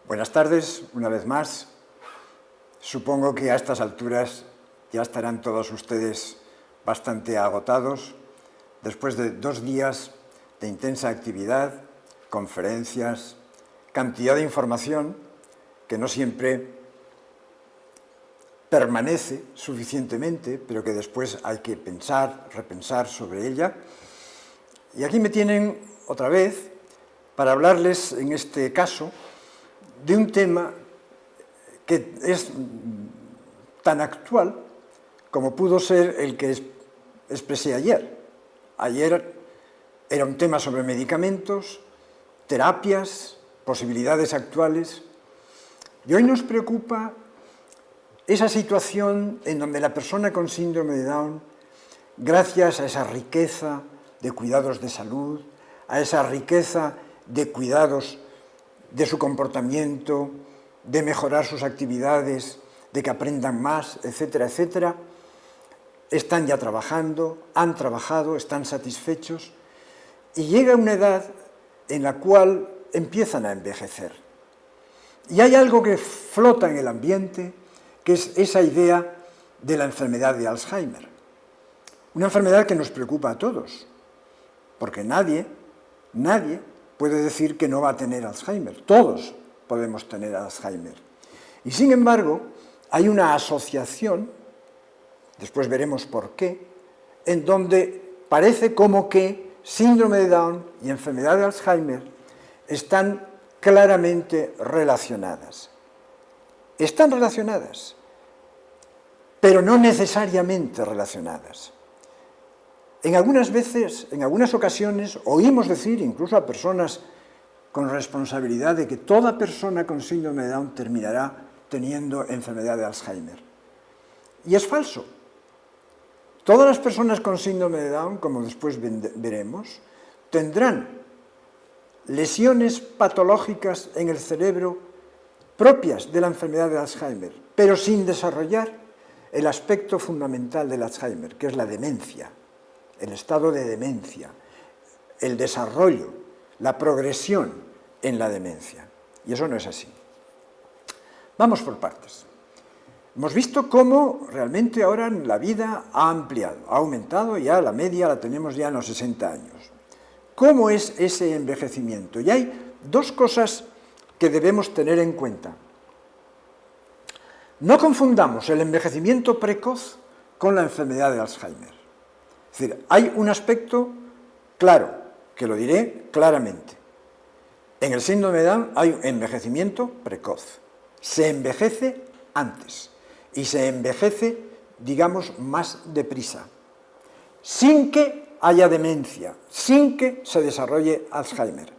Buenas tardes, una vez más. Supongo que a estas alturas ya estarán todos ustedes bastante agotados después de 2 días de intensa actividad, conferencias, cantidad de información que no siempre permanece suficientemente, pero que después hay que pensar, repensar sobre ella. Y aquí me tienen otra vez para hablarles, en este caso, de un tema que es tan actual como pudo ser el que expresé ayer. Ayer era un tema sobre medicamentos, terapias, posibilidades actuales. Y hoy nos preocupa esa situación en donde la persona con síndrome de Down, gracias a esa riqueza de cuidados de salud, a esa riqueza de cuidados de su comportamiento, de mejorar sus actividades, de que aprendan más, etcétera, etcétera, están ya trabajando, han trabajado, están satisfechos y llega una edad en la cual empiezan a envejecer. Y hay algo que flota en el ambiente, que es esa idea de la enfermedad de Alzheimer. Una enfermedad que nos preocupa a todos, porque nadie puede decir que no va a tener Alzheimer. Todos podemos tener Alzheimer. Y sin embargo, hay una asociación, después veremos por qué, en donde parece como que síndrome de Down y enfermedad de Alzheimer están claramente relacionadas. Están relacionadas, pero no necesariamente relacionadas. En algunas veces, en algunas ocasiones, oímos decir, incluso a personas con responsabilidad, de que toda persona con síndrome de Down terminará teniendo enfermedad de Alzheimer. Y es falso. Todas las personas con síndrome de Down, como después veremos, tendrán lesiones patológicas en el cerebro propias de la enfermedad de Alzheimer, pero sin desarrollar el aspecto fundamental del Alzheimer, que es la demencia, el estado de demencia, el desarrollo, la progresión en la demencia. Y eso no es así. Vamos por partes. Hemos visto cómo realmente ahora la vida ha ampliado, ha aumentado, ya la media la tenemos ya en los 60 años. ¿Cómo es ese envejecimiento? Y hay 2 cosas que debemos tener en cuenta. No confundamos el envejecimiento precoz con la enfermedad de Alzheimer. Es decir, hay un aspecto claro, que lo diré claramente. En el síndrome de Down hay un envejecimiento precoz. Se envejece antes y se envejece, digamos, más deprisa, sin que haya demencia, sin que se desarrolle Alzheimer.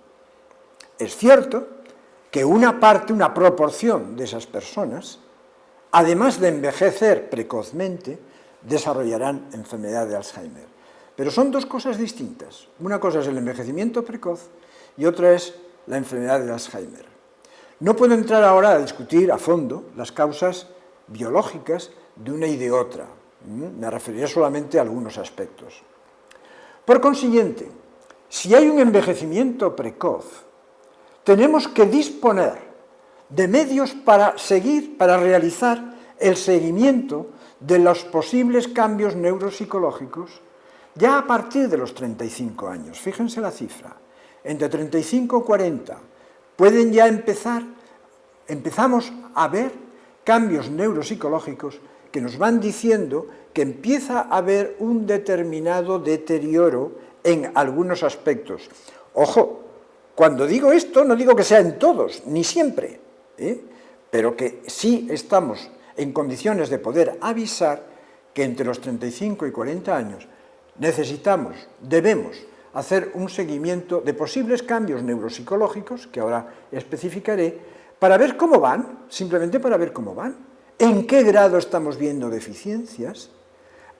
Es cierto que una parte, una proporción de esas personas, además de envejecer precozmente, desarrollarán enfermedad de Alzheimer. Pero son 2 cosas distintas. Una cosa es el envejecimiento precoz y otra es la enfermedad de Alzheimer. No puedo entrar ahora a discutir a fondo las causas biológicas de una y de otra. Me referiré solamente a algunos aspectos. Por consiguiente, si hay un envejecimiento precoz, tenemos que disponer de medios para realizar el seguimiento de los posibles cambios neuropsicológicos ya a partir de los 35 años. Fíjense la cifra. Entre 35 y 40 pueden ya empezamos a ver cambios neuropsicológicos que nos van diciendo que empieza a haber un determinado deterioro en algunos aspectos. Ojo, cuando digo esto no digo que sea en todos, ni siempre, pero que sí estamos en condiciones de poder avisar que entre los 35 y 40 años debemos hacer un seguimiento de posibles cambios neuropsicológicos, que ahora especificaré, para ver cómo van, simplemente para ver cómo van, en qué grado estamos viendo deficiencias,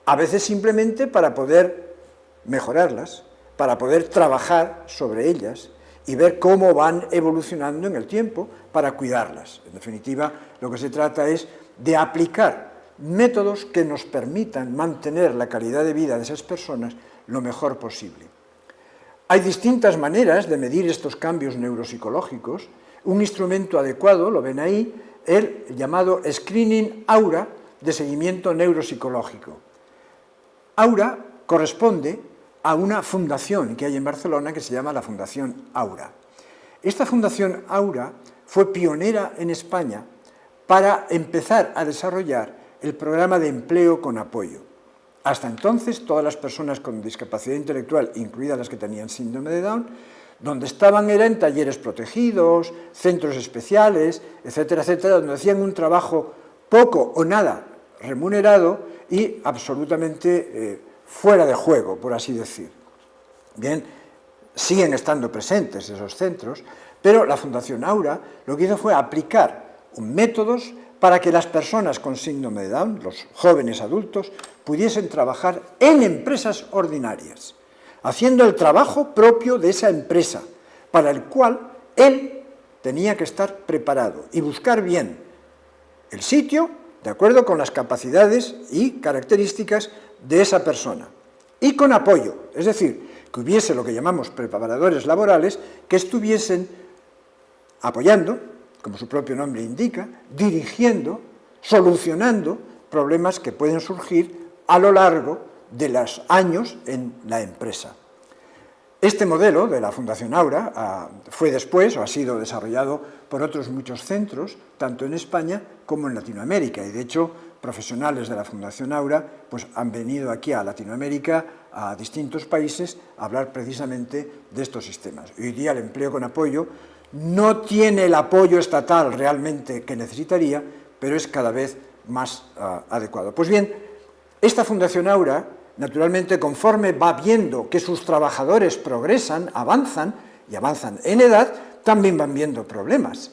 a veces simplemente para poder mejorarlas, para poder trabajar sobre ellas y ver cómo van evolucionando en el tiempo para cuidarlas. En definitiva, lo que se trata es de aplicar métodos que nos permitan mantener la calidad de vida de esas personas lo mejor posible. Hay distintas maneras de medir estos cambios neuropsicológicos. un instrumento adecuado, lo ven ahí, el llamado Screening Aura de seguimiento neuropsicológico. Aura corresponde a una fundación que hay en Barcelona que se llama la Fundación Aura. Esta Fundación Aura fue pionera en España para empezar a desarrollar el programa de empleo con apoyo. Hasta entonces, todas las personas con discapacidad intelectual, incluidas las que tenían síndrome de Down, donde estaban era en talleres protegidos, centros especiales, etcétera, etcétera, donde hacían un trabajo poco o nada remunerado y absolutamente fuera de juego, por así decir. Bien, siguen estando presentes esos centros, pero la Fundación Aura lo que hizo fue aplicar métodos para que las personas con síndrome de Down, los jóvenes adultos, pudiesen trabajar en empresas ordinarias, haciendo el trabajo propio de esa empresa, para el cual él tenía que estar preparado y buscar bien el sitio de acuerdo con las capacidades y características de esa persona. Y con apoyo, es decir, que hubiese lo que llamamos preparadores laborales que estuviesen apoyando, como su propio nombre indica, dirigiendo, solucionando problemas que pueden surgir a lo largo de los años en la empresa. Este modelo de la Fundación Aura fue después, o ha sido desarrollado por otros muchos centros, tanto en España como en Latinoamérica, y de hecho profesionales de la Fundación Aura pues, han venido aquí a Latinoamérica, a distintos países, a hablar precisamente de estos sistemas. Hoy día el empleo con apoyo no tiene el apoyo estatal realmente que necesitaría, pero es cada vez más adecuado. Pues bien, esta Fundación Aura, naturalmente, conforme va viendo que sus trabajadores progresan, avanzan, y avanzan en edad, también van viendo problemas.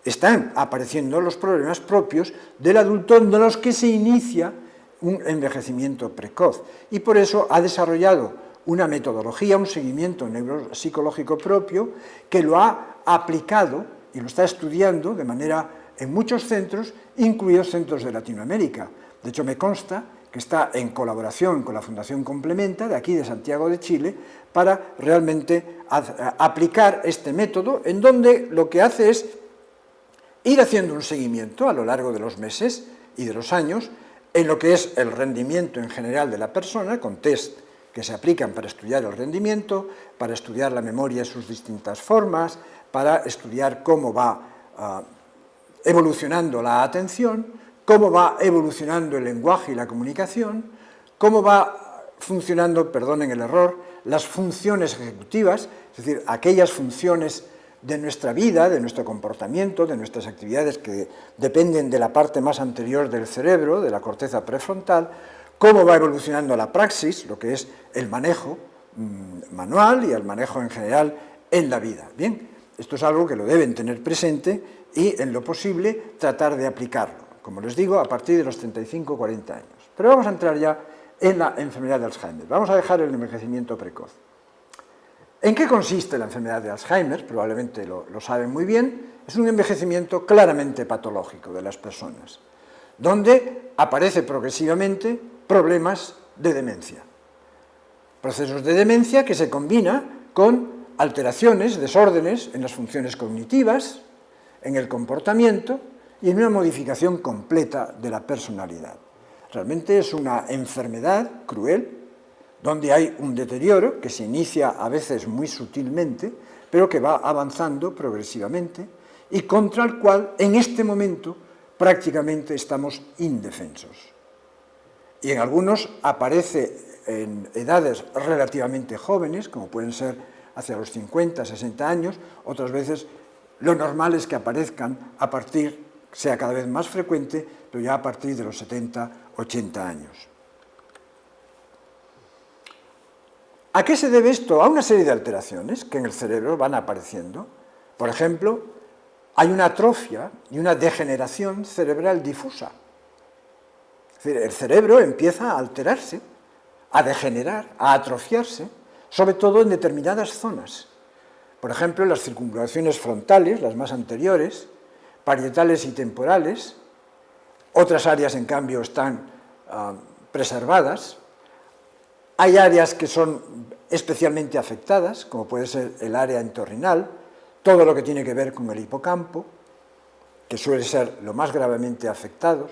Están apareciendo los problemas propios del adulto en los que se inicia un envejecimiento precoz. Y por eso ha desarrollado una metodología, un seguimiento neuropsicológico propio, que lo ha aplicado y lo está estudiando de manera en muchos centros, incluidos centros de Latinoamérica. De hecho, me consta que está en colaboración con la Fundación Complementa, de aquí de Santiago de Chile, para realmente aplicar este método, en donde lo que hace es ir haciendo un seguimiento a lo largo de los meses y de los años, en lo que es el rendimiento en general de la persona, con test que se aplican para estudiar el rendimiento, para estudiar la memoria en sus distintas formas, para estudiar cómo va evolucionando la atención, cómo va evolucionando el lenguaje y la comunicación, cómo va funcionando, perdonen el error, las funciones ejecutivas, es decir, aquellas funciones de nuestra vida, de nuestro comportamiento, de nuestras actividades que dependen de la parte más anterior del cerebro, de la corteza prefrontal, cómo va evolucionando la praxis, lo que es el manejo manual y el manejo en general en la vida. Bien, esto es algo que lo deben tener presente y, en lo posible, tratar de aplicarlo, como les digo, a partir de los 35 o 40 años. Pero vamos a entrar ya en la enfermedad de Alzheimer. Vamos a dejar el envejecimiento precoz. ¿En qué consiste la enfermedad de Alzheimer? Probablemente lo saben muy bien. Es un envejecimiento claramente patológico de las personas, donde aparece progresivamente problemas de demencia. Procesos de demencia que se combina con alteraciones, desórdenes en las funciones cognitivas, en el comportamiento y en una modificación completa de la personalidad. Realmente es una enfermedad cruel, donde hay un deterioro que se inicia a veces muy sutilmente, pero que va avanzando progresivamente y contra el cual en este momento prácticamente estamos indefensos. Y en algunos aparece en edades relativamente jóvenes, como pueden ser hacia los 50, 60 años, otras veces lo normal es que aparezcan a partir, sea cada vez más frecuente, pero ya a partir de los 70, 80 años. ¿A qué se debe esto? A una serie de alteraciones que en el cerebro van apareciendo. Por ejemplo, hay una atrofia y una degeneración cerebral difusa. Es decir, el cerebro empieza a alterarse, a degenerar, a atrofiarse, sobre todo en determinadas zonas. Por ejemplo, las circunvalaciones frontales, las más anteriores, parietales y temporales. Otras áreas, en cambio, están preservadas. Hay áreas que son especialmente afectadas, como puede ser el área entorrinal, todo lo que tiene que ver con el hipocampo, que suele ser lo más gravemente afectados.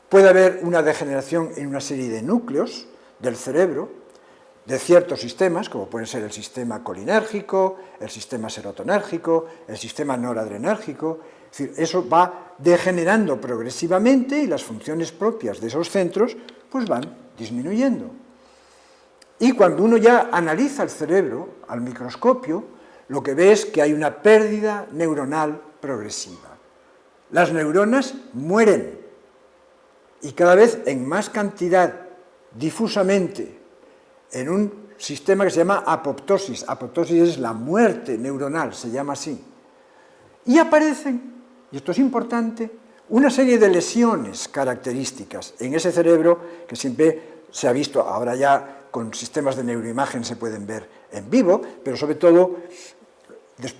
Puede haber una degeneración en una serie de núcleos del cerebro, de ciertos sistemas, como pueden ser el sistema colinérgico, el sistema serotonérgico, el sistema noradrenérgico. Es decir, eso va degenerando progresivamente y las funciones propias de esos centros pues van disminuyendo. Y cuando uno ya analiza el cerebro al microscopio, lo que ve es que hay una pérdida neuronal progresiva. Las neuronas mueren y cada vez en más cantidad, difusamente, en un sistema que se llama apoptosis. Apoptosis es la muerte neuronal, se llama así. Y aparecen, y esto es importante, una serie de lesiones características en ese cerebro que siempre se ha visto, ahora ya con sistemas de neuroimagen se pueden ver en vivo, pero sobre todo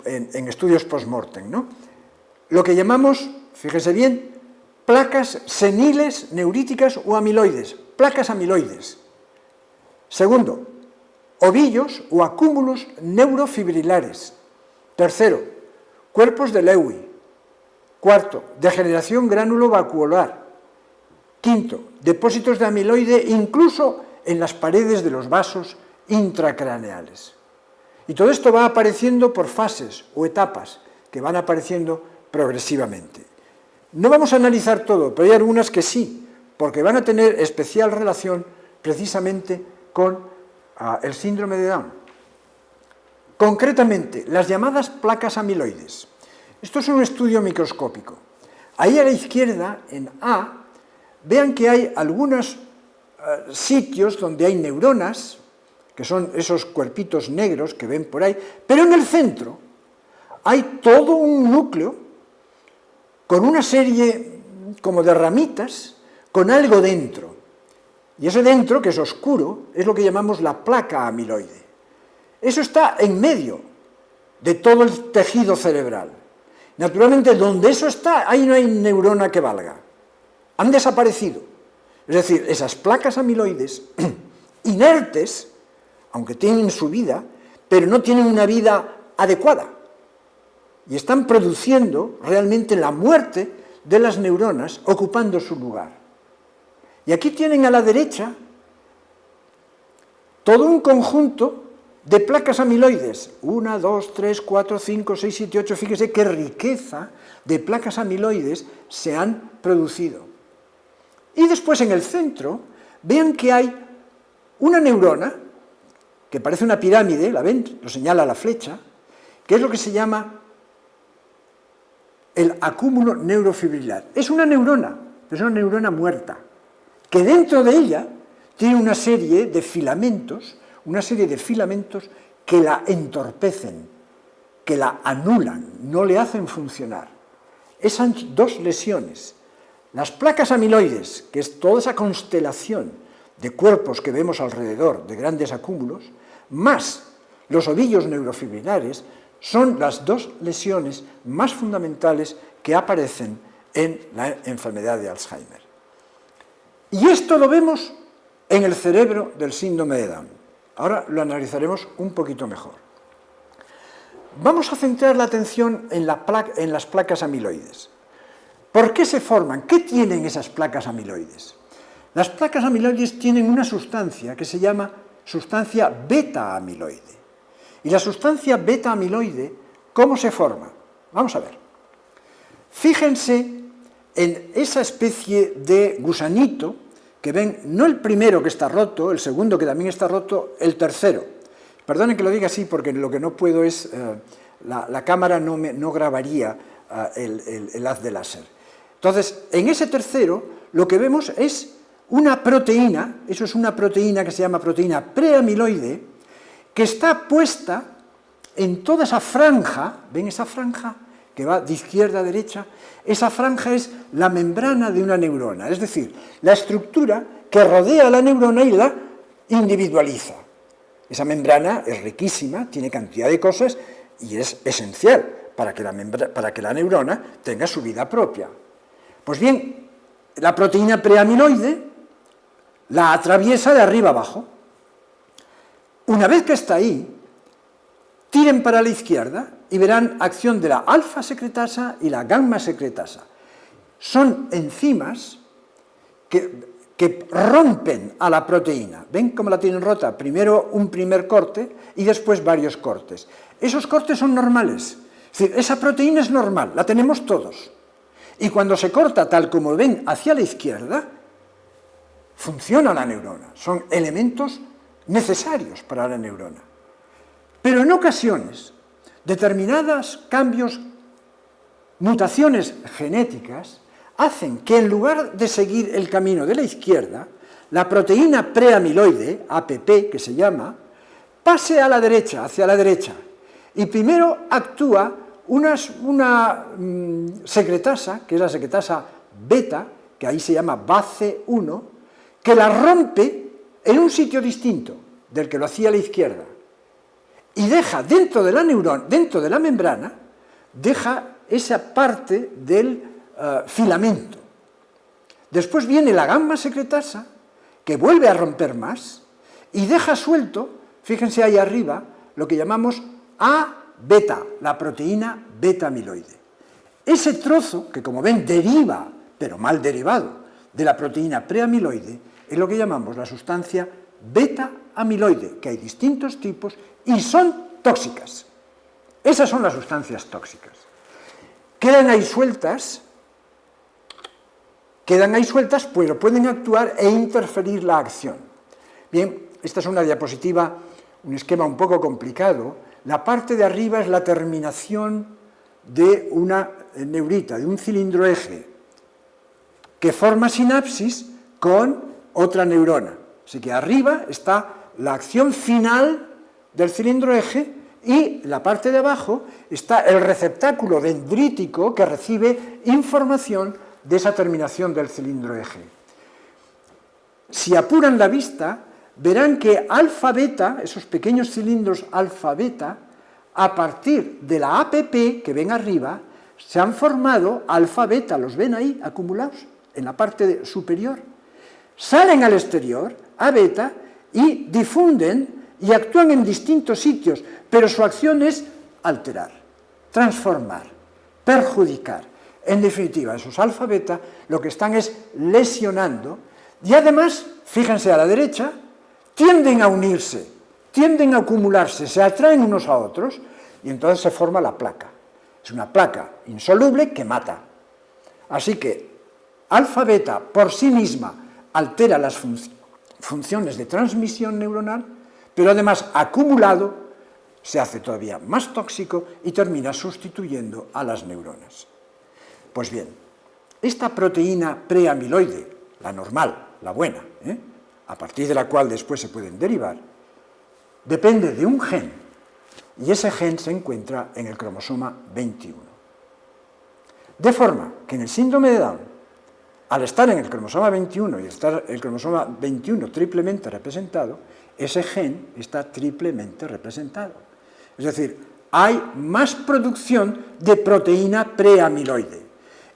en estudios post-mortem, ¿no? Lo que llamamos, fíjese bien, placas seniles neuríticas o amiloides, placas amiloides. Segundo, ovillos o acúmulos neurofibrilares. Tercero, cuerpos de Lewy. Cuarto, degeneración granulovacuolar. Quinto, depósitos de amiloide incluso en las paredes de los vasos intracraneales. Y todo esto va apareciendo por fases o etapas que van apareciendo progresivamente. No vamos a analizar todo, pero hay algunas que sí, porque van a tener especial relación precisamente con el síndrome de Down. Concretamente, las llamadas placas amiloides. Esto es un estudio microscópico. Ahí a la izquierda, en A, vean que hay algunos sitios donde hay neuronas, que son esos cuerpitos negros que ven por ahí, pero en el centro hay todo un núcleo con una serie como de ramitas, con algo dentro. Y ese dentro, que es oscuro, es lo que llamamos la placa amiloide. Eso está en medio de todo el tejido cerebral. Naturalmente, donde eso está, ahí no hay neurona que valga. Han desaparecido. Es decir, esas placas amiloides, inertes, aunque tienen su vida, pero no tienen una vida adecuada. Y están produciendo realmente la muerte de las neuronas, ocupando su lugar. Y aquí tienen a la derecha todo un conjunto de placas amiloides. 1, 2, 3, 4, 5, 6, 7, 8. Fíjese qué riqueza de placas amiloides se han producido. Y después en el centro, vean que hay una neurona, que parece una pirámide, ¿la ven? Lo señala la flecha, que es lo que se llama el acúmulo neurofibrilar. Es una neurona, pero es una neurona muerta, que dentro de ella tiene una serie de filamentos que la entorpecen, que la anulan, no le hacen funcionar. Esas dos lesiones, las placas amiloides, que es toda esa constelación de cuerpos que vemos alrededor de grandes acúmulos, más los ovillos neurofibrilares, son las dos lesiones más fundamentales que aparecen en la enfermedad de Alzheimer. Y esto lo vemos en el cerebro del síndrome de Down. Ahora lo analizaremos un poquito mejor. Vamos a centrar la atención en las placas amiloides. ¿Por qué se forman? ¿Qué tienen esas placas amiloides? Las placas amiloides tienen una sustancia que se llama sustancia beta-amiloide. Y la sustancia beta-amiloide, ¿cómo se forma? Vamos a ver. Fíjense en esa especie de gusanito que ven, no el primero que está roto, el segundo que también está roto, el tercero. Perdonen que lo diga así porque lo que no puedo es, la cámara no grabaría el haz de láser. Entonces, en ese tercero lo que vemos es una proteína, eso es una proteína que se llama proteína preamiloide, que está puesta en toda esa franja, ¿ven esa franja que va de izquierda a derecha? Esa franja es la membrana de una neurona, es decir, la estructura que rodea a la neurona y la individualiza. Esa membrana es riquísima, tiene cantidad de cosas y es esencial para que la neurona tenga su vida propia. Pues bien, la proteína preamiloide la atraviesa de arriba abajo. Una vez que está ahí, tiren para la izquierda y verán acción de la alfa secretasa y la gamma secretasa. Son enzimas que rompen a la proteína. ¿Ven cómo la tienen rota? Primero un primer corte y después varios cortes. Esos cortes son normales. Es decir, esa proteína es normal, la tenemos todos. Y cuando se corta, tal como ven, hacia la izquierda, funciona la neurona. Son elementos necesarios para la neurona. Pero en ocasiones, determinados cambios, mutaciones genéticas, hacen que en lugar de seguir el camino de la izquierda, la proteína preamiloide, APP, que se llama, pase a la derecha, hacia la derecha. Y primero actúa una secretasa, que es la secretasa beta, que ahí se llama BACE1, que la rompe en un sitio distinto del que lo hacía a la izquierda. Y deja dentro de la neurona, dentro de la membrana, deja esa parte del filamento. Después viene la gamma secretasa, que vuelve a romper más, y deja suelto, fíjense ahí arriba, lo que llamamos A-beta, la proteína beta-amiloide. Ese trozo, que como ven deriva, pero mal derivado, de la proteína preamiloide, es lo que llamamos la sustancia beta-amiloide, que hay distintos tipos y son tóxicas. Esas son las sustancias tóxicas. Quedan ahí sueltas, pero pueden actuar e interferir la acción. Bien, esta es una diapositiva, un esquema un poco complicado. La parte de arriba es la terminación de una neurita, de un cilindro eje, que forma sinapsis con otra neurona. Así que arriba está la acción final del cilindro eje y en la parte de abajo está el receptáculo dendrítico que recibe información de esa terminación del cilindro eje. Si apuran la vista, verán que alfa-beta, esos pequeños cilindros alfa-beta, a partir de la APP que ven arriba, se han formado alfa-beta, los ven ahí acumulados en la parte superior. Salen al exterior, A-beta, y difunden y actúan en distintos sitios, pero su acción es alterar, transformar, perjudicar. En definitiva, esos alfa-beta lo que están es lesionando y además, fíjense a la derecha, tienden a unirse, tienden a acumularse, se atraen unos a otros y entonces se forma la placa. Es una placa insoluble que mata. Así que alfa-beta por sí misma altera las funciones de transmisión neuronal, pero además acumulado se hace todavía más tóxico y termina sustituyendo a las neuronas. Pues bien, esta proteína preamiloide, la normal, la buena, a partir de la cual después se pueden derivar, depende de un gen, y ese gen se encuentra en el cromosoma 21. De forma que en el síndrome de Down, al estar en el cromosoma 21 y estar el cromosoma 21 triplemente representado, ese gen está triplemente representado. Es decir, hay más producción de proteína preamiloide.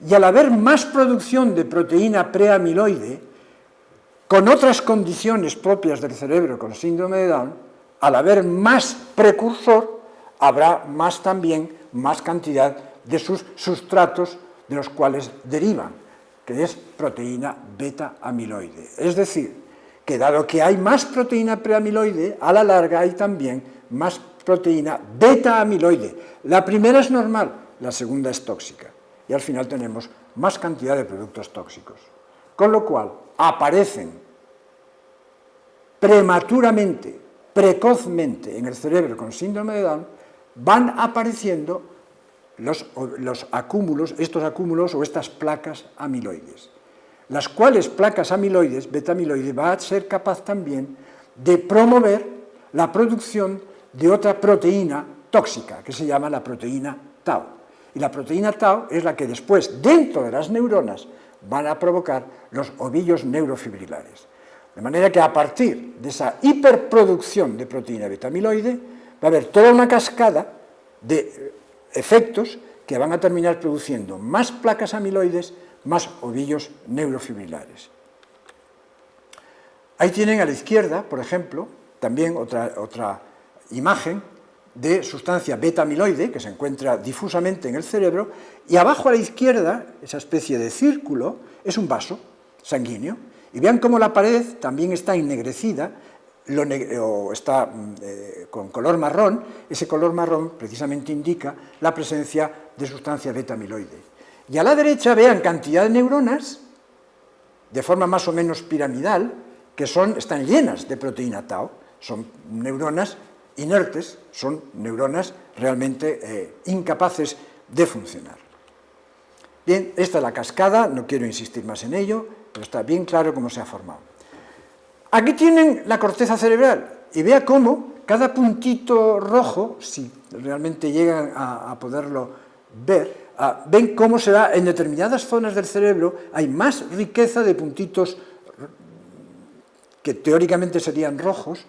Y al haber más producción de proteína preamiloide, con otras condiciones propias del cerebro con síndrome de Down, al haber más precursor, habrá más cantidad de sus sustratos de los cuales derivan, que es proteína beta-amiloide. Es decir, que dado que hay más proteína preamiloide, a la larga hay también más proteína beta-amiloide. La primera es normal, la segunda es tóxica. Y al final tenemos más cantidad de productos tóxicos. Con lo cual, aparecen prematuramente, precozmente en el cerebro con síndrome de Down, van apareciendo los acúmulos, estos acúmulos o estas placas amiloides. Las cuales placas amiloides, beta-amiloide, va a ser capaz también de promover la producción de otra proteína tóxica, que se llama la proteína tau. Y la proteína tau es la que después, dentro de las neuronas, van a provocar los ovillos neurofibrilares. De manera que a partir de esa hiperproducción de proteína beta-amiloide, va a haber toda una cascada de efectos que van a terminar produciendo más placas amiloides, más ovillos neurofibrilares. Ahí tienen a la izquierda, por ejemplo, también otra imagen de sustancia beta-amiloide, que se encuentra difusamente en el cerebro, y abajo a la izquierda, esa especie de círculo, es un vaso sanguíneo. Y vean cómo la pared también está ennegrecida, o está con color marrón. Ese color marrón precisamente indica la presencia de sustancia beta-amiloide. Y a la derecha vean cantidad de neuronas, de forma más o menos piramidal, que están llenas de proteína tau. Son neuronas inertes, son neuronas realmente incapaces de funcionar. Bien, esta es la cascada, no quiero insistir más en ello, pero está bien claro cómo se ha formado. Aquí tienen la corteza cerebral, y vea cómo cada puntito rojo, si realmente llegan a poderlo ver, ven cómo se da en determinadas zonas del cerebro, hay más riqueza de puntitos que teóricamente serían rojos,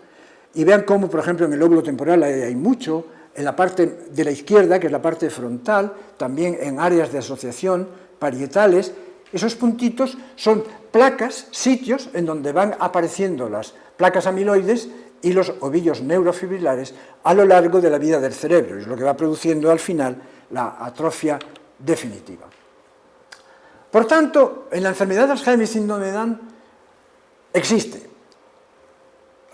y vean cómo, por ejemplo, en el lóbulo temporal hay mucho, en la parte de la izquierda, que es la parte frontal, también en áreas de asociación parietales. Esos puntitos son placas, sitios en donde van apareciendo las placas amiloides y los ovillos neurofibrilares a lo largo de la vida del cerebro, es lo que va produciendo al final la atrofia definitiva. Por tanto, en la enfermedad de Alzheimer y síndrome de Down existen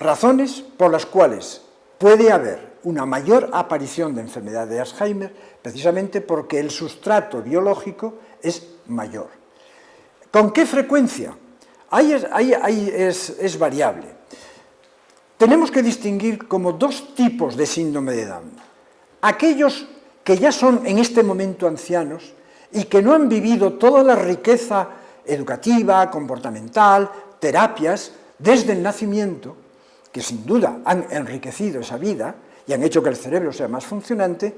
razones por las cuales puede haber una mayor aparición de enfermedad de Alzheimer, precisamente porque el sustrato biológico es mayor. ¿Con qué frecuencia? Ahí es variable. Tenemos que distinguir como dos tipos de síndrome de Down. Aquellos que ya son en este momento ancianos y que no han vivido toda la riqueza educativa, comportamental, terapias, desde el nacimiento, que sin duda han enriquecido esa vida y han hecho que el cerebro sea más funcionante.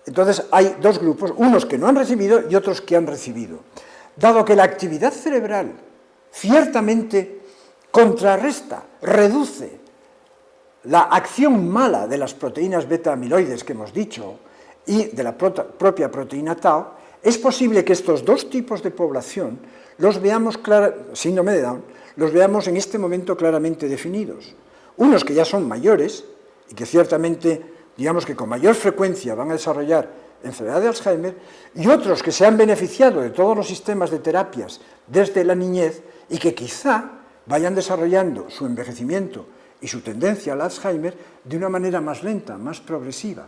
Entonces hay dos grupos, unos que no han recibido y otros que han recibido. Dado que la actividad cerebral ciertamente contrarresta, reduce la acción mala de las proteínas beta-amiloides que hemos dicho y de la propia proteína tau, es posible que estos dos tipos de población los veamos síndrome de Down, los veamos en este momento claramente definidos. Unos que ya son mayores y que ciertamente, digamos que con mayor frecuencia van a desarrollar enfermedad de Alzheimer, y otros que se han beneficiado de todos los sistemas de terapias desde la niñez y que quizá vayan desarrollando su envejecimiento y su tendencia al Alzheimer de una manera más lenta, más progresiva,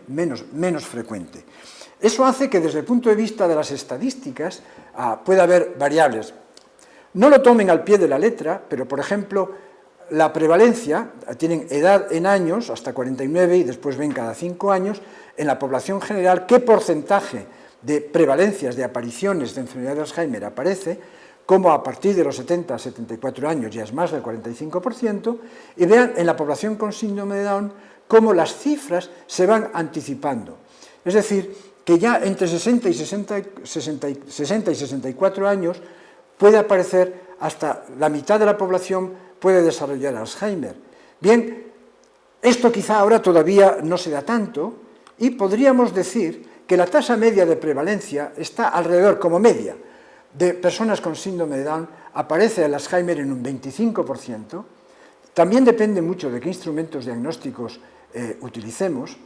menos frecuente. Eso hace que desde el punto de vista de las estadísticas pueda haber variables. No lo tomen al pie de la letra, pero por ejemplo, la prevalencia, tienen edad en años, hasta 49, y después ven cada 5 años, en la población general, qué porcentaje de prevalencias, de apariciones de enfermedad de Alzheimer aparece, como a partir de los 70 a 74 años ya es más del 45%, y vean en la población con síndrome de Down cómo las cifras se van anticipando. Es decir, que ya entre 60 y 64 años puede aparecer hasta la mitad de la población puede desarrollar Alzheimer. Bien, esto quizá ahora todavía no se da tanto y podríamos decir que la tasa media de prevalencia está alrededor, como media, de personas con síndrome de Down, aparece el Alzheimer en un 25%. También depende mucho de qué instrumentos diagnósticos utilicemos.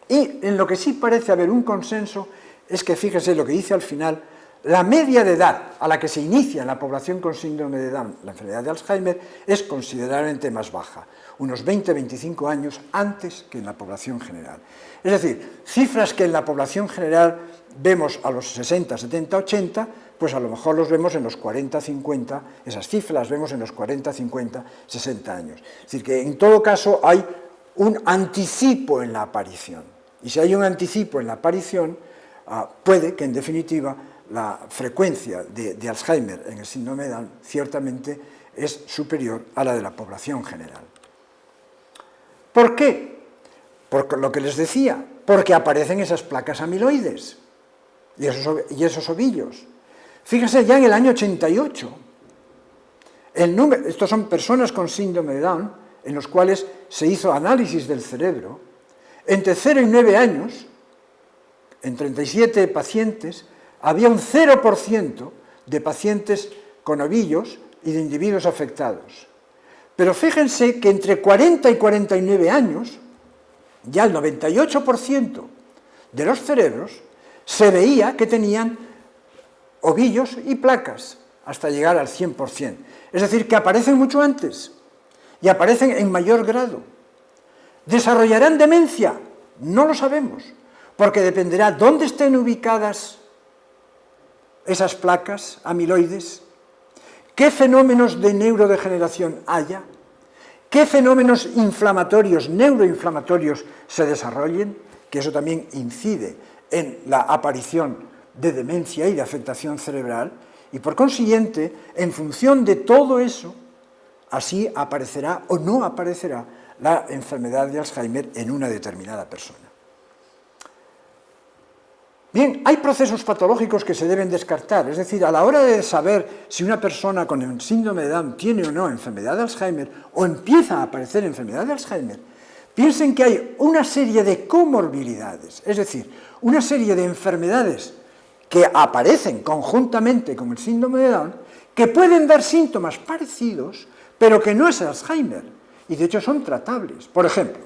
Y en lo que sí parece haber un consenso es que, fíjese lo que dice al final, la media de edad a la que se inicia en la población con síndrome de Down la enfermedad de Alzheimer es considerablemente más baja, unos 20-25 años antes que en la población general. Es decir, cifras que en la población general vemos a los 60, 70, 80, pues a lo mejor los vemos en los 40, 50, esas cifras las vemos en los 40, 50, 60 años. Es decir, que en todo caso hay un anticipo en la aparición. Y si hay un anticipo en la aparición, puede que en definitiva la frecuencia de Alzheimer en el síndrome de Down ciertamente es superior a la de la población general. ¿Por qué? Por lo que les decía, porque aparecen esas placas amiloides y esos ovillos. Fíjense, ya en el año 88, estos son personas con síndrome de Down, en los cuales se hizo análisis del cerebro, entre 0 y 9 años, en 37 pacientes, había un 0% de pacientes con ovillos y de individuos afectados. Pero fíjense que entre 40 y 49 años, ya el 98% de los cerebros se veía que tenían ovillos y placas hasta llegar al 100%. Es decir, que aparecen mucho antes y aparecen en mayor grado. ¿Desarrollarán demencia? No lo sabemos, porque dependerá dónde estén ubicadas esas placas amiloides, qué fenómenos de neurodegeneración haya, qué fenómenos inflamatorios, neuroinflamatorios se desarrollen, que eso también incide en la aparición de demencia y de afectación cerebral, y por consiguiente, en función de todo eso, así aparecerá o no aparecerá la enfermedad de Alzheimer en una determinada persona. Bien, hay procesos patológicos que se deben descartar, es decir, a la hora de saber si una persona con el síndrome de Down tiene o no enfermedad de Alzheimer o empieza a aparecer enfermedad de Alzheimer, piensen que hay una serie de comorbilidades, es decir, una serie de enfermedades que aparecen conjuntamente con el síndrome de Down, que pueden dar síntomas parecidos, pero que no es Alzheimer, y de hecho son tratables. Por ejemplo,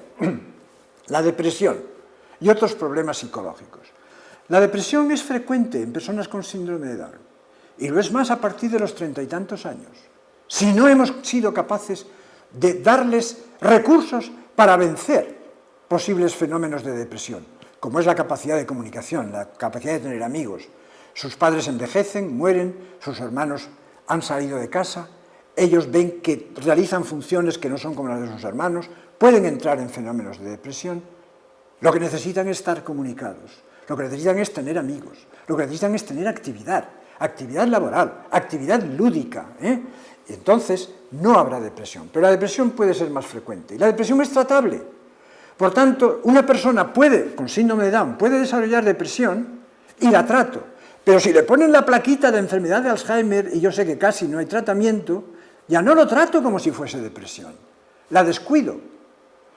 la depresión y otros problemas psicológicos. La depresión es frecuente en personas con síndrome de Down, y lo es más a partir de los 30 y tantos años, si no hemos sido capaces de darles recursos para vencer posibles fenómenos de depresión, como es la capacidad de comunicación, la capacidad de tener amigos. Sus padres envejecen, mueren, sus hermanos han salido de casa, ellos ven que realizan funciones que no son como las de sus hermanos, pueden entrar en fenómenos de depresión. Lo que necesitan es estar comunicados, lo que necesitan es tener amigos, lo que necesitan es tener actividad, actividad laboral, actividad lúdica. Entonces no habrá depresión, pero la depresión puede ser más frecuente y la depresión es tratable. Por tanto, una persona con síndrome de Down puede desarrollar depresión y la trato, pero si le ponen la plaquita de enfermedad de Alzheimer y yo sé que casi no hay tratamiento, ya no lo trato como si fuese depresión, la descuido.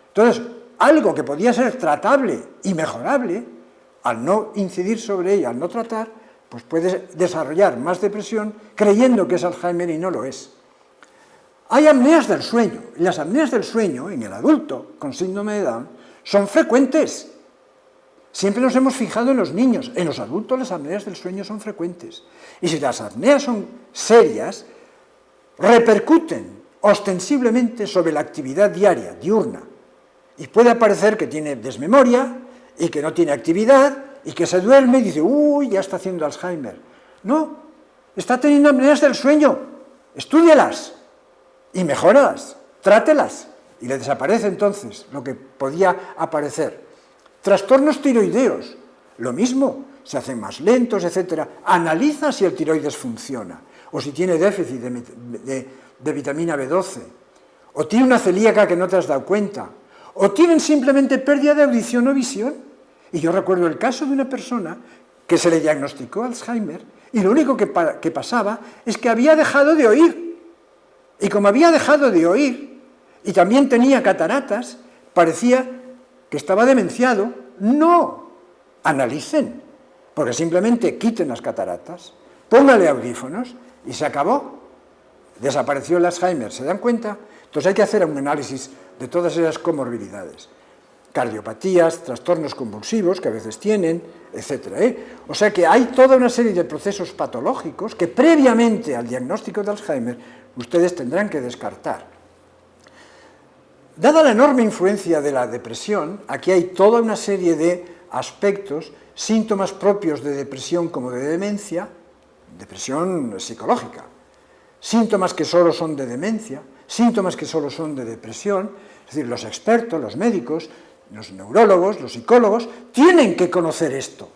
Entonces, algo que podía ser tratable y mejorable, al no incidir sobre ella, al no tratar, pues puede desarrollar más depresión creyendo que es Alzheimer y no lo es. Hay apneas del sueño, y las apneas del sueño en el adulto con síndrome de Down son frecuentes. Siempre nos hemos fijado en los niños, en los adultos las apneas del sueño son frecuentes. Y si las apneas son serias, repercuten ostensiblemente sobre la actividad diaria, diurna, y puede parecer que tiene desmemoria y que no tiene actividad y que se duerme y dice, uy, ya está haciendo Alzheimer. No, está teniendo apneas del sueño, estúdielas y mejóralas, trátelas, y le desaparece entonces lo que podía aparecer. Trastornos tiroideos, lo mismo, se hacen más lentos, etc. Analiza si el tiroides funciona, o si tiene déficit de vitamina B12, o tiene una celíaca que no te has dado cuenta, o tienen simplemente pérdida de audición o visión. Y yo recuerdo el caso de una persona que se le diagnosticó Alzheimer, y lo único que pasaba es que había dejado de oír. Y como había dejado de oír, y también tenía cataratas, parecía que estaba demenciado. No, analicen, porque simplemente quiten las cataratas, póngale audífonos y se acabó. Desapareció el Alzheimer, ¿se dan cuenta? Entonces hay que hacer un análisis de todas esas comorbilidades. Cardiopatías, trastornos convulsivos que a veces tienen, etc. O sea que hay toda una serie de procesos patológicos que previamente al diagnóstico de Alzheimer ustedes tendrán que descartar. Dada la enorme influencia de la depresión, aquí hay toda una serie de aspectos, síntomas propios de depresión como de demencia, depresión psicológica, síntomas que solo son de demencia, síntomas que solo son de depresión, es decir, los expertos, los médicos, los neurólogos, los psicólogos, tienen que conocer esto.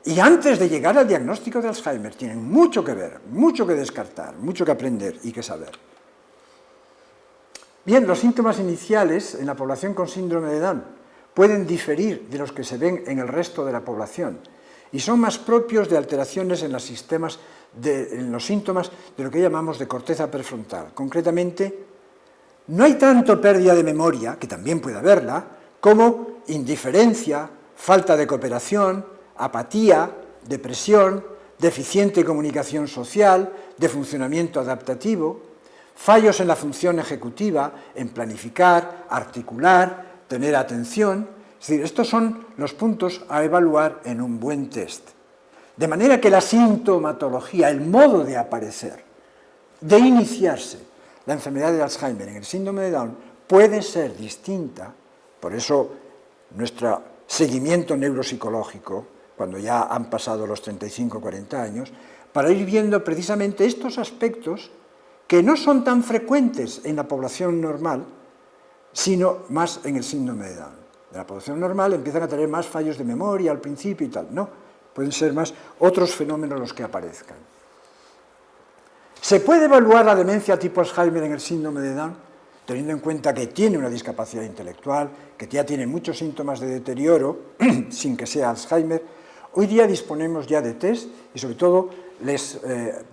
Y antes de llegar al diagnóstico de Alzheimer tienen mucho que ver, mucho que descartar, mucho que aprender y que saber. Bien, los síntomas iniciales en la población con síndrome de Down pueden diferir de los que se ven en el resto de la población y son más propios de alteraciones en los síntomas de lo que llamamos de corteza prefrontal. Concretamente, no hay tanto pérdida de memoria, que también puede haberla, como indiferencia, falta de cooperación, apatía, depresión, deficiente comunicación social, de funcionamiento adaptativo, fallos en la función ejecutiva, en planificar, articular, tener atención. Es decir, estos son los puntos a evaluar en un buen test. De manera que la sintomatología, el modo de aparecer, de iniciarse la enfermedad de Alzheimer en el síndrome de Down puede ser distinta, por eso nuestro seguimiento neuropsicológico, cuando ya han pasado los 35 o 40 años, para ir viendo precisamente estos aspectos que no son tan frecuentes en la población normal, sino más en el síndrome de Down. En la población normal empiezan a tener más fallos de memoria al principio y tal, no, pueden ser más otros fenómenos los que aparezcan. ¿Se puede evaluar la demencia tipo Alzheimer en el síndrome de Down? Teniendo en cuenta que tiene una discapacidad intelectual, que ya tiene muchos síntomas de deterioro, sin que sea Alzheimer. Hoy día disponemos ya de test y sobre todo les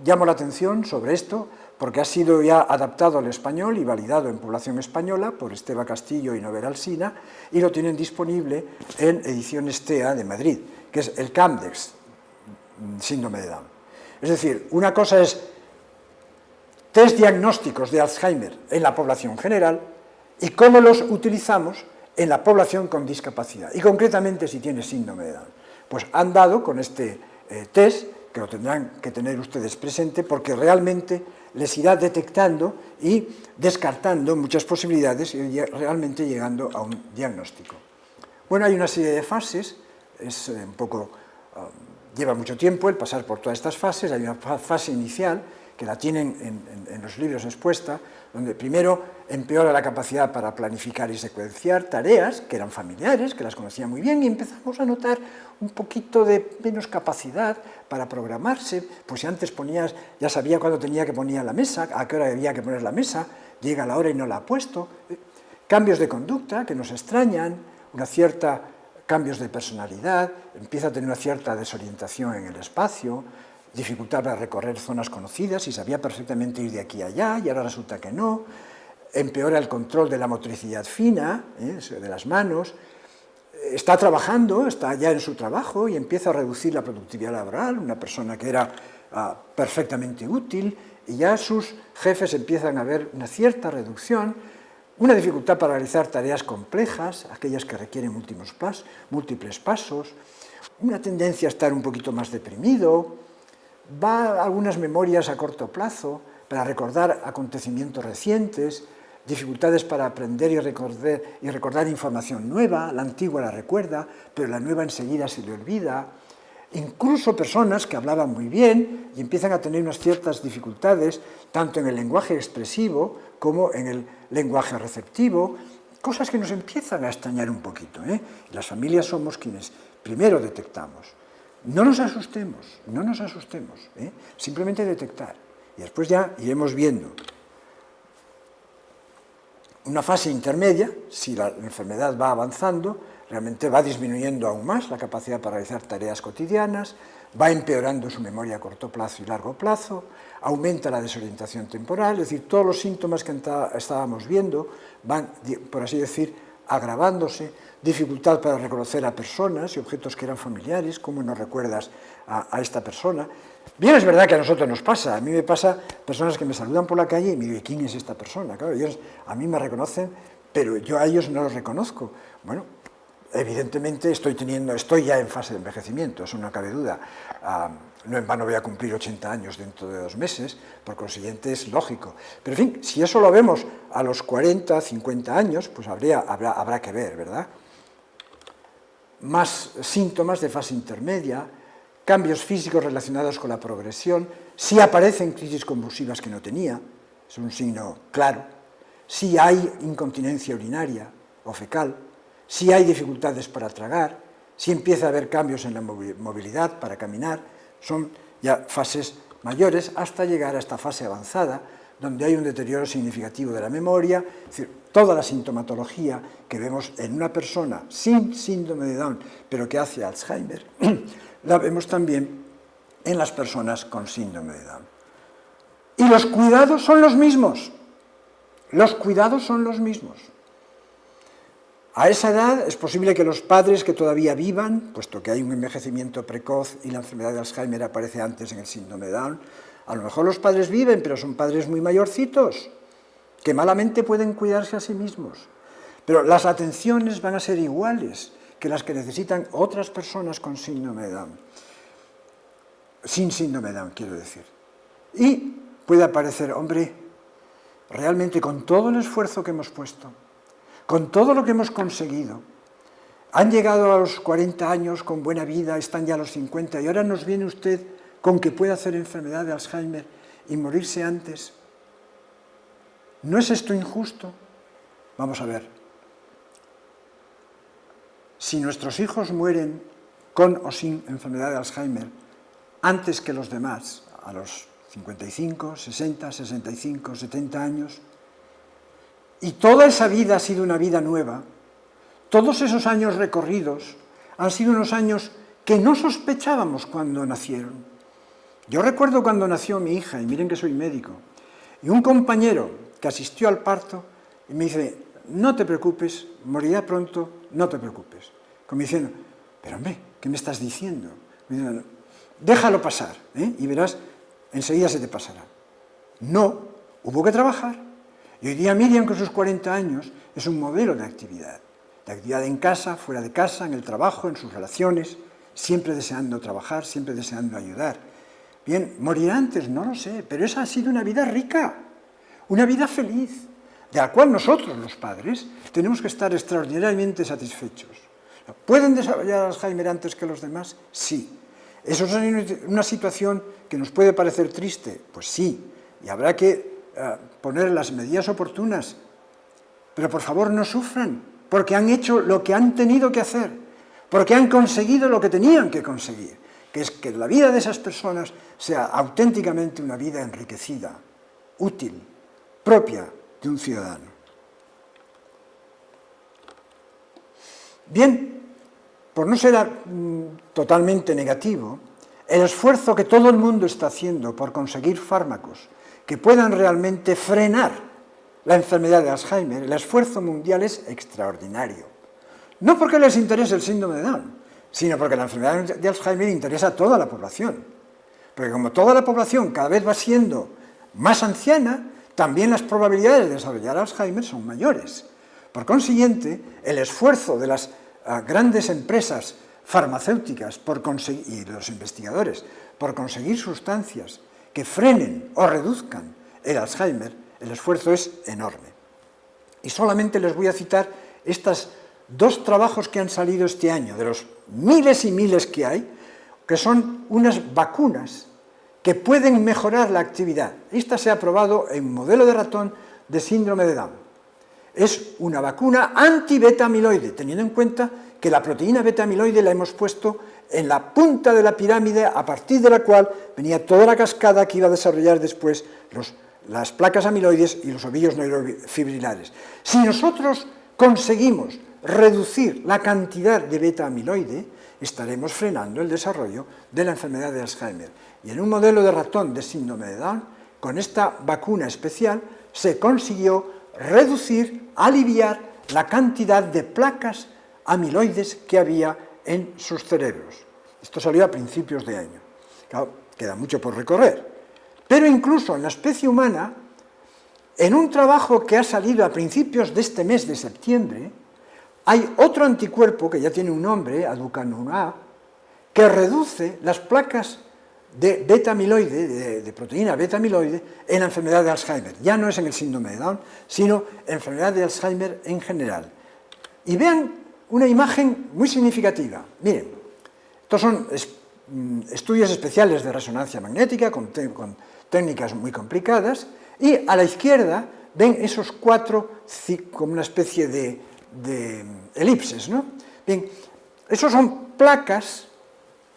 llamo la atención sobre esto porque ha sido ya adaptado al español y validado en población española por Esteba Castillo y Novel Alsina y lo tienen disponible en Ediciones TEA de Madrid, que es el CAMDEX, síndrome de Down. Es decir, una cosa es test diagnósticos de Alzheimer en la población general y cómo los utilizamos en la población con discapacidad, y concretamente si tiene síndrome de Down. Pues han dado con este test, que lo tendrán que tener ustedes presente, porque realmente les irá detectando y descartando muchas posibilidades y realmente llegando a un diagnóstico. Bueno, hay una serie de fases, es un poco, lleva mucho tiempo el pasar por todas estas fases. Hay una fase inicial que la tienen en los libros expuesta, donde primero empeora la capacidad para planificar y secuenciar tareas que eran familiares, que las conocía muy bien, y empezamos a notar un poquito de menos capacidad para programarse. Pues si antes ponías, ya sabía cuándo tenía que poner la mesa, a qué hora había que poner la mesa, llega la hora y no la ha puesto. Cambios de conducta que nos extrañan, cambios de personalidad, empieza a tener una cierta desorientación en el espacio, dificultad para recorrer zonas conocidas y sabía perfectamente ir de aquí a allá y ahora resulta que no, empeora el control de la motricidad fina, de las manos, está trabajando, está ya en su trabajo y empieza a reducir la productividad laboral, una persona que era perfectamente útil, y ya sus jefes empiezan a ver una cierta reducción, una dificultad para realizar tareas complejas, aquellas que requieren múltiples pasos, una tendencia a estar un poquito más deprimido, va a algunas memorias a corto plazo para recordar acontecimientos recientes, dificultades para aprender y recordar información nueva, la antigua la recuerda, pero la nueva enseguida se le olvida. Incluso personas que hablaban muy bien y empiezan a tener unas ciertas dificultades, tanto en el lenguaje expresivo como en el lenguaje receptivo, cosas que nos empiezan a extrañar un poquito. Las familias somos quienes primero detectamos. No nos asustemos, simplemente detectar. Y después ya iremos viendo. Una fase intermedia, si la enfermedad va avanzando, realmente va disminuyendo aún más la capacidad para realizar tareas cotidianas, va empeorando su memoria a corto plazo y largo plazo, aumenta la desorientación temporal, es decir, todos los síntomas que estábamos viendo van, por así decir, agravándose, dificultad para reconocer a personas y objetos que eran familiares, cómo no recuerdas a esta persona. Bien, es verdad que a nosotros nos pasa, a mí me pasa personas que me saludan por la calle y me dicen, ¿quién es esta persona? Claro, ellos a mí me reconocen, pero yo a ellos no los reconozco. Bueno, evidentemente estoy ya en fase de envejecimiento, eso no cabe duda. No en vano voy a cumplir 80 años dentro de 2 meses, por consiguiente es lógico. Pero en fin, si eso lo vemos a los 40, 50 años, pues habrá que ver, ¿verdad? Más síntomas de fase intermedia, cambios físicos relacionados con la progresión, si aparecen crisis convulsivas que no tenía, es un signo claro, si hay incontinencia urinaria o fecal, si hay dificultades para tragar, si empieza a haber cambios en la movilidad para caminar, son ya fases mayores hasta llegar a esta fase avanzada, donde hay un deterioro significativo de la memoria, es decir, toda la sintomatología que vemos en una persona sin síndrome de Down, pero que hace Alzheimer, la vemos también en las personas con síndrome de Down. Y los cuidados son los mismos. A esa edad es posible que los padres que todavía vivan, puesto que hay un envejecimiento precoz y la enfermedad de Alzheimer aparece antes en el síndrome de Down, a lo mejor los padres viven, pero son padres muy mayorcitos, que malamente pueden cuidarse a sí mismos. pero las atenciones van a ser iguales que las que necesitan otras personas con síndrome de Down. Sin síndrome de Down, quiero decir. Y puede aparecer, hombre, realmente con todo el esfuerzo que hemos puesto, con todo lo que hemos conseguido, han llegado a los 40 años con buena vida, están ya a los 50, y ahora nos viene usted con que puede hacer enfermedad de Alzheimer y morirse antes. ¿No es esto injusto? Vamos a ver. Si nuestros hijos mueren con o sin enfermedad de Alzheimer antes que los demás, a los 55, 60, 65, 70 años, y toda esa vida ha sido una vida nueva, todos esos años recorridos han sido unos años que no sospechábamos cuando nacieron. Yo recuerdo cuando nació mi hija, y miren que soy médico, y un compañero que asistió al parto y me dice, no te preocupes, morirá pronto, no te preocupes. Como diciendo, pero hombre, ¿qué me estás diciendo? Me dice, déjalo pasar, y verás, enseguida se te pasará. No, hubo que trabajar. Y hoy día Miriam, con sus 40 años, es un modelo de actividad en casa, fuera de casa, en el trabajo, en sus relaciones, siempre deseando trabajar, siempre deseando ayudar. Bien, morirá antes, no lo sé, pero esa ha sido una vida rica, una vida feliz, de la cual nosotros, los padres, tenemos que estar extraordinariamente satisfechos. ¿Pueden desarrollar Alzheimer antes que los demás? Sí. ¿Eso es una situación que nos puede parecer triste? Pues sí, y habrá que poner las medidas oportunas. Pero por favor no sufran, porque han hecho lo que han tenido que hacer, porque han conseguido lo que tenían que conseguir, que es que la vida de esas personas sea auténticamente una vida enriquecida, útil, propia de un ciudadano. Bien, por no ser totalmente negativo, el esfuerzo que todo el mundo está haciendo por conseguir fármacos que puedan realmente frenar la enfermedad de Alzheimer, el esfuerzo mundial es extraordinario. No porque les interese el síndrome de Down, sino porque la enfermedad de Alzheimer interesa a toda la población. Porque como toda la población cada vez va siendo más anciana, también las probabilidades de desarrollar Alzheimer son mayores. Por consiguiente, el esfuerzo de las grandes empresas farmacéuticas y de los investigadores por conseguir sustancias que frenen o reduzcan el Alzheimer, el esfuerzo es enorme. Y solamente les voy a citar estos 2 trabajos que han salido este año, de los miles y miles que hay, que son unas vacunas que pueden mejorar la actividad. Esta se ha probado en modelo de ratón de síndrome de Down. Es una vacuna anti-beta-amiloide, teniendo en cuenta que la proteína beta-amiloide la hemos puesto en la punta de la pirámide, a partir de la cual venía toda la cascada que iba a desarrollar después las placas amiloides y los ovillos neurofibrilares. Si nosotros conseguimos reducir la cantidad de beta-amiloide, estaremos frenando el desarrollo de la enfermedad de Alzheimer. Y en un modelo de ratón de síndrome de Down, con esta vacuna especial, se consiguió reducir, aliviar la cantidad de placas amiloides que había en sus cerebros. Esto salió a principios de año. Claro, queda mucho por recorrer. Pero incluso en la especie humana, en un trabajo que ha salido a principios de este mes de septiembre, hay otro anticuerpo que ya tiene un nombre, aducanumab, que reduce las placas de beta-amiloide, de proteína beta-amiloide, en la enfermedad de Alzheimer. Ya no es en el síndrome de Down, sino en enfermedad de Alzheimer en general. Y vean una imagen muy significativa. Miren, estos son estudios especiales de resonancia magnética con técnicas muy complicadas, y a la izquierda ven esos 4 como una especie de elipses, ¿no? Bien, esos son placas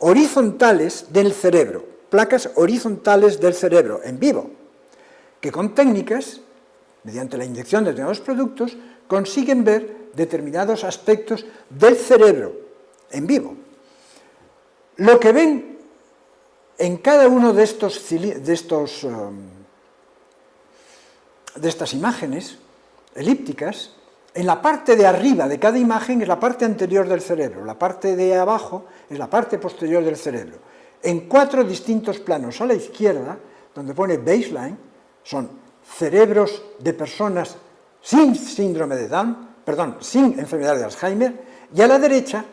horizontales del cerebro, en vivo, que con técnicas, mediante la inyección de determinados productos, consiguen ver determinados aspectos del cerebro en vivo. Lo que ven en cada uno de estas imágenes elípticas, en la parte de arriba de cada imagen es la parte anterior del cerebro, la parte de abajo es la parte posterior del cerebro. En 4 distintos planos a la izquierda, donde pone baseline, son cerebros de personas sin síndrome de Down, sin enfermedad de Alzheimer, y a la derecha,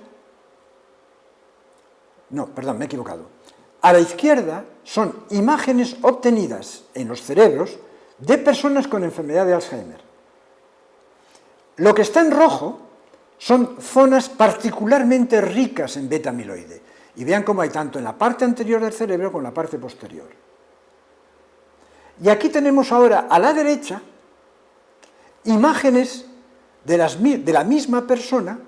no, perdón, me he equivocado, a la izquierda son imágenes obtenidas en los cerebros de personas con enfermedad de Alzheimer. Lo que está en rojo son zonas particularmente ricas en beta-amiloide. Y vean cómo hay tanto en la parte anterior del cerebro como en la parte posterior. Y aquí tenemos ahora a la derecha imágenes de la misma persona,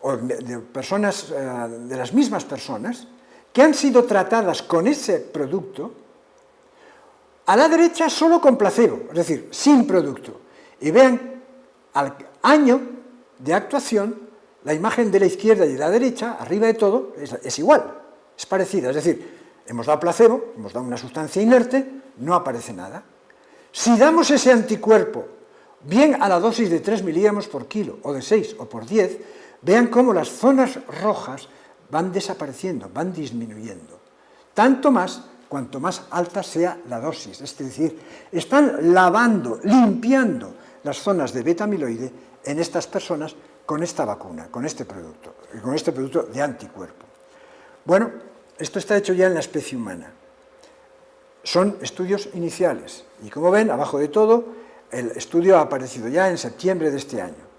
o de las mismas personas, que han sido tratadas con ese producto, a la derecha solo con placebo, es decir, sin producto. Y vean, al año de actuación, la imagen de la izquierda y de la derecha, arriba de todo, es igual, es parecida. Es decir, hemos dado placebo, hemos dado una sustancia inerte, no aparece nada. Si damos ese anticuerpo, bien a la dosis de 3 miligramos por kilo, o de 6 o por 10, vean cómo las zonas rojas van desapareciendo, van disminuyendo. Tanto más cuanto más alta sea la dosis. Es decir, están lavando, limpiando las zonas de beta-amiloide en estas personas con esta vacuna, con este producto de anticuerpo. Bueno, esto está hecho ya en la especie humana. Son estudios iniciales y como ven, abajo de todo, el estudio ha aparecido ya en septiembre de este año.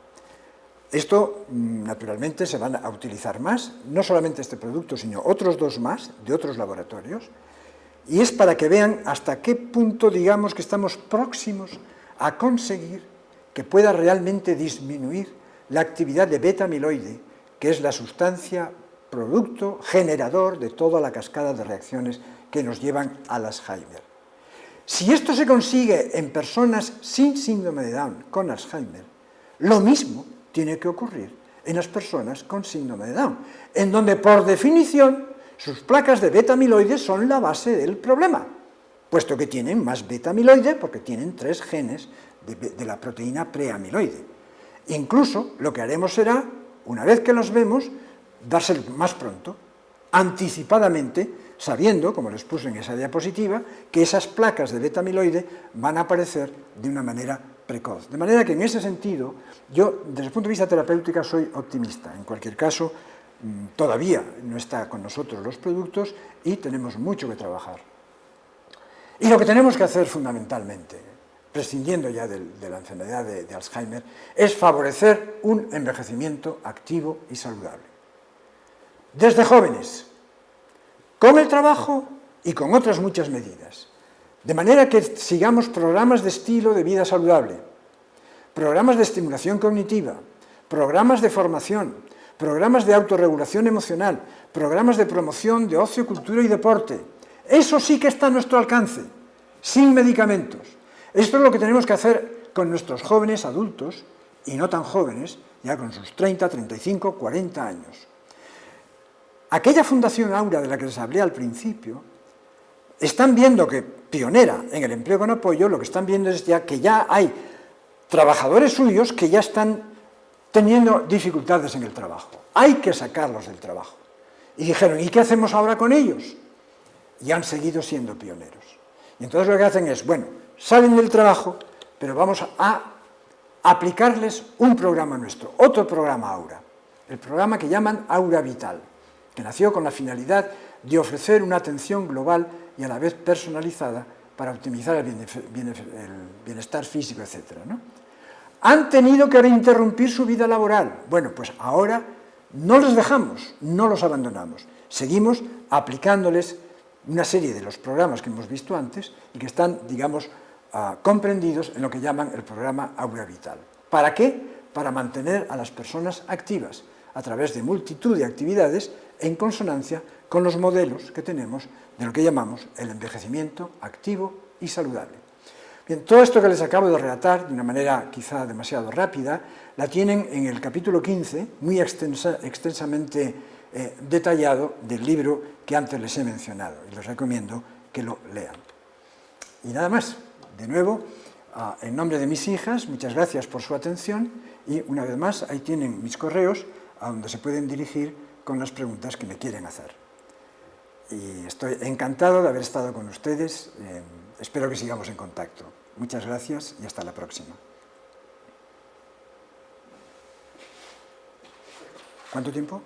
Esto, naturalmente, se van a utilizar más, no solamente este producto, sino otros 2 más, de otros laboratorios, y es para que vean hasta qué punto, digamos, que estamos próximos a conseguir que pueda realmente disminuir la actividad de beta-amiloide, que es la sustancia, producto, generador de toda la cascada de reacciones que nos llevan al Alzheimer. Si esto se consigue en personas sin síndrome de Down con Alzheimer, lo mismo tiene que ocurrir en las personas con síndrome de Down, en donde por definición sus placas de beta-amiloide son la base del problema, puesto que tienen más beta-amiloide porque tienen 3 genes de la proteína preamiloide. Incluso lo que haremos será, una vez que los vemos, dárselo más pronto, anticipadamente, sabiendo, como les puse en esa diapositiva, que esas placas de beta-amiloide van a aparecer de una manera precoz. De manera que en ese sentido, yo desde el punto de vista terapéutico soy optimista. En cualquier caso, todavía no está con nosotros los productos y tenemos mucho que trabajar. Y lo que tenemos que hacer fundamentalmente, prescindiendo ya de la enfermedad de Alzheimer, es favorecer un envejecimiento activo y saludable. Desde jóvenes, con el trabajo y con otras muchas medidas. De manera que sigamos programas de estilo de vida saludable, programas de estimulación cognitiva, programas de formación, programas de autorregulación emocional, programas de promoción de ocio, cultura y deporte. Eso sí que está a nuestro alcance, sin medicamentos. Esto es lo que tenemos que hacer con nuestros jóvenes adultos, y no tan jóvenes, ya con sus 30, 35, 40 años. Aquella Fundación Aura de la que les hablé al principio, están viendo que, pionera en el empleo con apoyo, lo que están viendo es ya que ya hay trabajadores suyos que ya están teniendo dificultades en el trabajo. Hay que sacarlos del trabajo. Y dijeron, ¿y qué hacemos ahora con ellos? Y han seguido siendo pioneros. Y entonces lo que hacen es, bueno, salen del trabajo, pero vamos a aplicarles un programa nuestro, otro programa Aura, el programa que llaman Aura Vital, que nació con la finalidad de ofrecer una atención global y a la vez personalizada para optimizar el bienestar físico, etc., ¿no? Han tenido que interrumpir su vida laboral. Bueno, pues ahora no los dejamos, no los abandonamos. Seguimos aplicándoles una serie de los programas que hemos visto antes y que están, digamos, comprendidos en lo que llaman el programa Aura Vital. ¿Para qué? Para mantener a las personas activas a través de multitud de actividades en consonancia con los modelos que tenemos de lo que llamamos el envejecimiento activo y saludable. Bien, todo esto que les acabo de relatar, de una manera quizá demasiado rápida, la tienen en el capítulo 15, muy extensamente detallado del libro que antes les he mencionado, y les recomiendo que lo lean. Y nada más. De nuevo, en nombre de mis hijas, muchas gracias por su atención, y una vez más, ahí tienen mis correos a donde se pueden dirigir con las preguntas que me quieren hacer. Y estoy encantado de haber estado con ustedes. Espero que sigamos en contacto. Muchas gracias y hasta la próxima. ¿Cuánto tiempo?